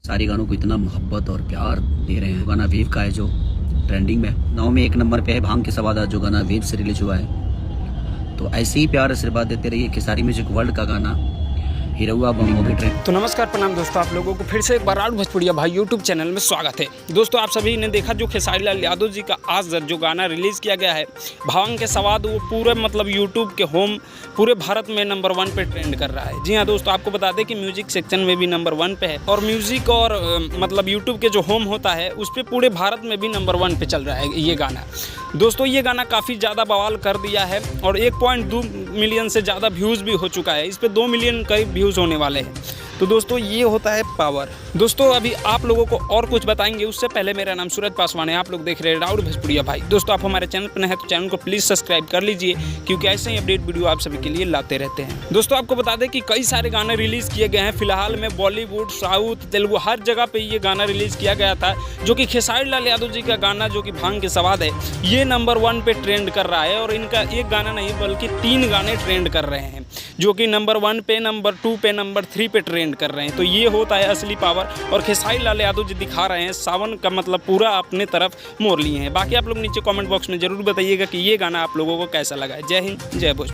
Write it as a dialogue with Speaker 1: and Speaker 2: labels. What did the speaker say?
Speaker 1: सारे गानों को इतना मोहब्बत और प्यार दे रहे हैं। गाना वेव का है जो ट्रेंडिंग में 9 में 1 नंबर पे है। भांग के सवादा जो गाना वेव से रिलीज हुआ है। तो ऐसे ही प्यार आशीर्वाद देते रहिए। खेसारी म्यूजिक वर्ल्ड का गाना हिरौआ बम्बो की ट्रेन।
Speaker 2: तो नमस्कार प्रणाम दोस्तों, आप लोगों को फिर से एक बार राउंड भोजपुरिया भाई यूट्यूब चैनल में स्वागत है। दोस्तों, आप सभी ने देखा जो खेसारी लाल यादव जी का आज जो गाना रिलीज़ किया गया है भांग के सवाद, वो पूरे मतलब यूट्यूब के होम पूरे भारत में नंबर 1 पे ट्रेंड कर रहा है। जी हाँ दोस्तों, आपको बता दें कि म्यूजिक सेक्शन में भी नंबर 1 पे है और म्यूजिक और मतलब यूट्यूब के जो होम होता है उस पर पूरे भारत में भी नंबर 1 पे चल रहा है ये गाना। दोस्तों, ये गाना काफ़ी ज़्यादा बवाल कर दिया है और 1.2 मिलियन से ज़्यादा व्यूज़ भी हो चुका है। इस पर 2 मिलियन करीब व्यूज़ होने वाले हैं। तो दोस्तों, ये होता है पावर। दोस्तों, अभी आप लोगों को और कुछ बताएंगे, उससे पहले मेरा नाम सूरज पासवान है। आप लोग देख रहे हैं राउंड भोजपुरिया भाई। दोस्तों, आप हमारे चैनल पर नए हैं तो चैनल को प्लीज़ सब्सक्राइब कर लीजिए, क्योंकि ऐसे ही अपडेट वीडियो आप सभी के लिए लाते रहते हैं। दोस्तों, आपको बता दें कि कई सारे गाने रिलीज़ किए गए हैं फिलहाल में। बॉलीवुड, साउथ, तेलुगु, हर जगह पर ये गाना रिलीज़ किया गया था, जो कि खेसारी लाल यादव जी का गाना जो कि भांग के सवाद है, ये नंबर 1 पे ट्रेंड कर रहा है। और इनका एक गाना नहीं बल्कि 3 गाने ट्रेंड कर रहे हैं, जो कि नंबर 1 पे, नंबर 2 पे, नंबर 3 पे ट्रेंड कर रहे हैं। तो ये होता है असली पावर और खेसारी लाल यादव जी दिखा रहे हैं सावन का मतलब पूरा अपने तरफ मोड़ लिए हैं। बाकी आप लोग नीचे कमेंट बॉक्स में जरूर बताइएगा कि ये गाना आप लोगों को कैसा लगा है। जय हिंद, जय भोजपुर।